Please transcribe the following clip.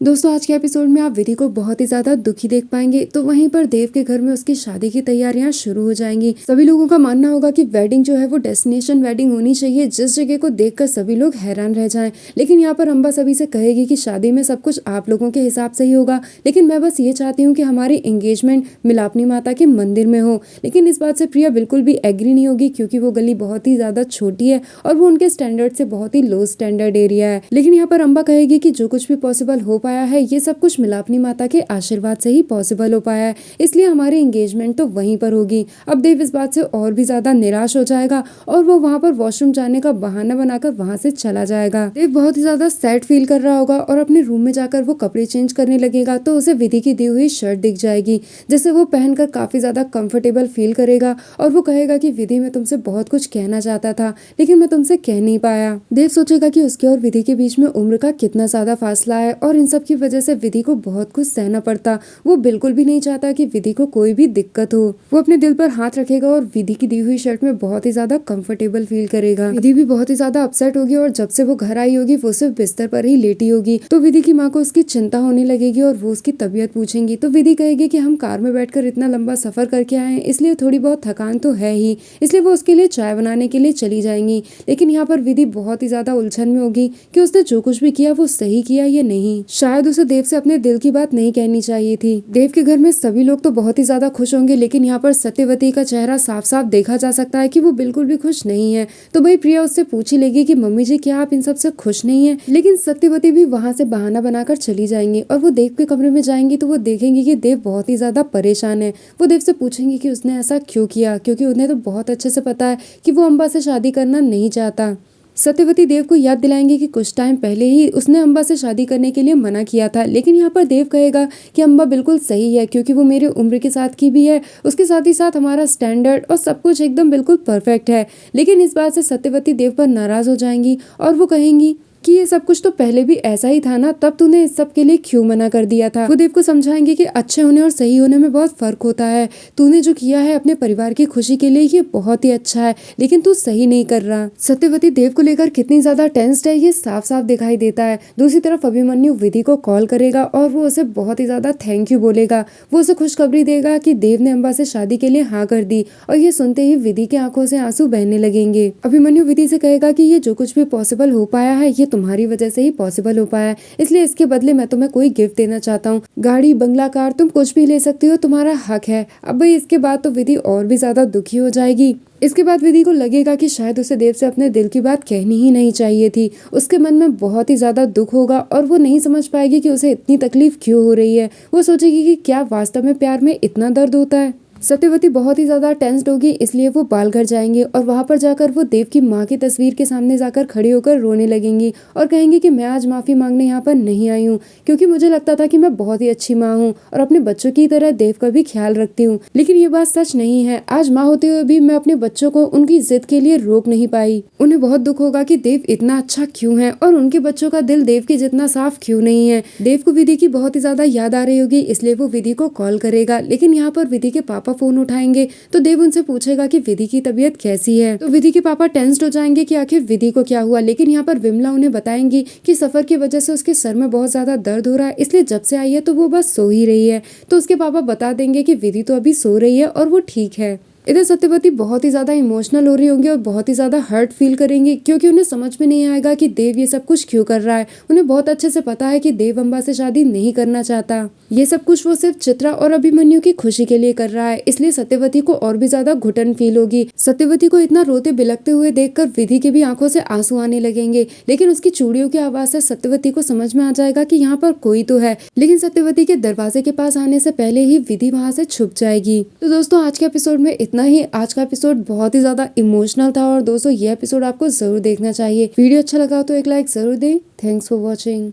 दोस्तों आज के एपिसोड में आप विधि को बहुत ही ज्यादा दुखी देख पाएंगे। तो वहीं पर देव के घर में उसकी शादी की तैयारियां शुरू हो जाएंगी। सभी लोगों का मानना होगा कि वेडिंग जो है वो डेस्टिनेशन वेडिंग होनी चाहिए, जिस जगह को देखकर सभी लोग हैरान रह जाएं। लेकिन यहाँ पर अम्बा सभी से कहेगी कि शादी में सब कुछ आप लोगों के हिसाब से ही होगा, लेकिन मैं बस ये चाहती हूँ कि हमारी एंगेजमेंट मिलापनी माता के मंदिर में हो। लेकिन इस बात से प्रिया बिल्कुल भी एग्री नहीं होगी, क्योंकि वो गली बहुत ही ज्यादा छोटी है और वो उनके स्टैंडर्ड से बहुत ही लो स्टैंडर्ड एरिया है। लेकिन यहाँ पर अम्बा कहेगी कि जो कुछ भी पॉसिबल हो पाया है ये सब कुछ मिलापनी माता के आशीर्वाद से ही पॉसिबल हो पाया है, इसलिए हमारी एंगेजमेंट तो वहीं पर होगी। अब देव इस बात से और भी ज्यादा निराश हो जाएगा और वो वहां पर वॉशरूम जाने का बहाना बनाकर वहां से चला जाएगा। देव बहुत ही ज्यादा सैड फील कर रहा होगा और अपने रूम में जाकर वो कपड़े चेंज करने लगेगा तो उसे विधि की दी हुई शर्ट दिख जाएगी, जिसे वो पहनकर काफी ज्यादा कंफर्टेबल फील करेगा और वो कहेगा कि विधि मैं तुमसे बहुत कुछ कहना चाहता था लेकिन मैं तुमसे कह नहीं पाया। देव सोचेगा कि उसके और विधि के बीच में उम्र का कितना ज्यादा फासला है और इन सब की वजह से विधि को बहुत कुछ सहना पड़ता। वो बिल्कुल भी नहीं चाहता कि विधि को कोई भी दिक्कत हो। वो अपने दिल पर हाथ रखेगा और विधि की दी हुई शर्ट में बहुत ही ज्यादा कंफर्टेबल फील करेगा। विधि भी बहुत ही ज्यादा अपसेट होगी और जब से वो घर आई होगी वो सिर्फ बिस्तर पर ही लेटी होगी। तो विधि की माँ को उसकी चिंता होने लगेगी और वो उसकी तबीयत पूछेंगी तो विधि कहेगी कि हम कार में बैठकर इतना लंबा सफर करके आए हैं, इसलिए थोड़ी बहुत थकान तो है ही, इसलिए वो उसके लिए चाय बनाने के लिए चली जाएंगी। लेकिन यहाँ पर विधि बहुत ही ज्यादा उलझन में होगी कि उसने जो कुछ भी किया वो सही किया या नहीं। शायद उसे देव से अपने दिल की बात नहीं कहनी चाहिए थी। देव के घर में सभी लोग तो बहुत ही ज्यादा खुश होंगे, लेकिन यहाँ पर सत्यवती का चेहरा साफ साफ देखा जा सकता है कि वो बिल्कुल भी खुश नहीं है। तो भाई प्रिया उससे पूछ ही लेगी कि मम्मी जी क्या आप इन सब से खुश नहीं है। लेकिन सत्यवती भी वहां से बहाना बनाकर चली जाएंगी और वो देव के कमरे में जाएंगी तो वो देखेंगी कि देव बहुत ही ज्यादा परेशान है। वो देव से पूछेंगी कि उसने ऐसा क्यों किया, क्योंकि उन्हें तो बहुत अच्छे से पता है कि वो अम्बा से शादी करना नहीं चाहता। सत्यवती देव को याद दिलाएंगे कि कुछ टाइम पहले ही उसने अम्बा से शादी करने के लिए मना किया था। लेकिन यहाँ पर देव कहेगा कि अम्बा बिल्कुल सही है, क्योंकि वो मेरे उम्र के साथ की भी है, उसके साथ ही साथ हमारा स्टैंडर्ड और सब कुछ एकदम बिल्कुल परफेक्ट है। लेकिन इस बात से सत्यवती देव पर नाराज हो जाएंगी और वो कहेंगी कि ये सब कुछ तो पहले भी ऐसा ही था ना, तब तूने इस सब के लिए क्यों मना कर दिया था। वो देव को समझाएंगे कि अच्छे होने और सही होने में बहुत फर्क होता है। तूने जो किया है अपने परिवार की खुशी के लिए ये बहुत ही अच्छा है, लेकिन तू सही नहीं कर रहा। सत्यवती देव को लेकर कितनी ज्यादा टेंस्ड है ये साफ साफ दिखाई देता है। दूसरी तरफ अभिमन्यु विधि को कॉल करेगा और वो उसे बहुत ही ज्यादा थैंक यू बोलेगा। वो उसे खुशखबरी देगा कि देव ने अम्बा से शादी के लिए हाँ कर दी और ये सुनते ही विधि की आंखों से आंसू बहने लगेंगे। अभिमन्यु विधि से कहेगा कि ये जो कुछ भी पॉसिबल हो पाया है ये तुम्हारी वजह से ही पॉसिबल हो पाया है, इसलिए इसके बदले मैं तुम्हें कोई गिफ्ट देना चाहता हूँ। गाड़ी, बंगला, कार, तुम कुछ भी ले सकती हो, तुम्हारा हक है। अब भाई इसके बाद तो विधि और भी ज्यादा दुखी हो जाएगी। इसके बाद विधि को लगेगा कि शायद उसे देव से अपने दिल की बात कहनी ही नहीं चाहिए थी। उसके मन में बहुत ही ज्यादा दुख होगा और वो नहीं समझ पाएगी कि उसे इतनी तकलीफ क्यों हो रही है। वो सोचेगी कि क्या वास्तव में प्यार में इतना दर्द होता है। सत्यवती बहुत ही ज्यादा टेंस्ड होगी, इसलिए वो बाल घर जाएंगे और वहां पर जाकर वो देव की माँ की तस्वीर के सामने जाकर खड़ी होकर रोने लगेंगी और कहेंगी कि मैं आज माफी मांगने यहाँ पर नहीं आई हूँ, क्योंकि मुझे लगता था कि मैं बहुत ही अच्छी माँ हूँ और अपने बच्चों की तरह देव का भी ख्याल रखती हूँ, लेकिन ये बात सच नहीं है। आज माँ होते हुए भी मैं अपने बच्चों को उनकी जिद के लिए रोक नहीं पाई। उन्हें बहुत दुख होगा कि देव इतना अच्छा क्यों है और उनके बच्चों का दिल देव के जितना साफ क्यों नहीं है। देव को विधि की बहुत ही ज्यादा याद आ रही होगी, इसलिए वो विधि को कॉल करेगा। लेकिन यहाँ पर विधि के पापा फोन उठाएंगे तो देव उनसे पूछेगा कि विधि की तबीयत कैसी है। तो विधि के पापा टेंस्ड हो जाएंगे कि आखिर विधि को क्या हुआ। लेकिन यहाँ पर विमला उन्हें बताएंगी कि सफर की वजह से उसके सर में बहुत ज्यादा दर्द हो रहा है, इसलिए जब से आई है तो वो बस सो ही रही है। तो उसके पापा बता देंगे कि विधि तो अभी सो रही है और वो ठीक है। इधर सत्यवती बहुत ही ज्यादा इमोशनल हो रही होंगी और बहुत ही ज्यादा हर्ट फील करेंगी, क्योंकि उन्हें समझ में नहीं आएगा कि देव ये सब कुछ क्यों कर रहा है। उन्हें बहुत अच्छे से पता है कि देव अम्बा से शादी नहीं करना चाहता। ये सब कुछ वो सिर्फ चित्रा और अभिमन्यु की खुशी के लिए कर रहा है, इसलिए सत्यवती को और भी ज्यादा घुटन फील होगी। सत्यवती को इतना रोते बिलखते हुए देखकर विधि की भी आंखों से आंसू आने लगेंगे। लेकिन उसकी चूड़ियों की आवाज से सत्यवती को समझ में आ जाएगा कि यहाँ पर कोई तो है। लेकिन सत्यवती के दरवाजे के पास आने से पहले ही विधि वहां से छुप जाएगी। तो दोस्तों आज के एपिसोड में इतना ही। आज का एपिसोड बहुत ही ज्यादा इमोशनल था और दोस्तों ये एपिसोड आपको जरूर देखना चाहिए। वीडियो अच्छा लगा तो एक लाइक जरूर दें। Thanks for watching.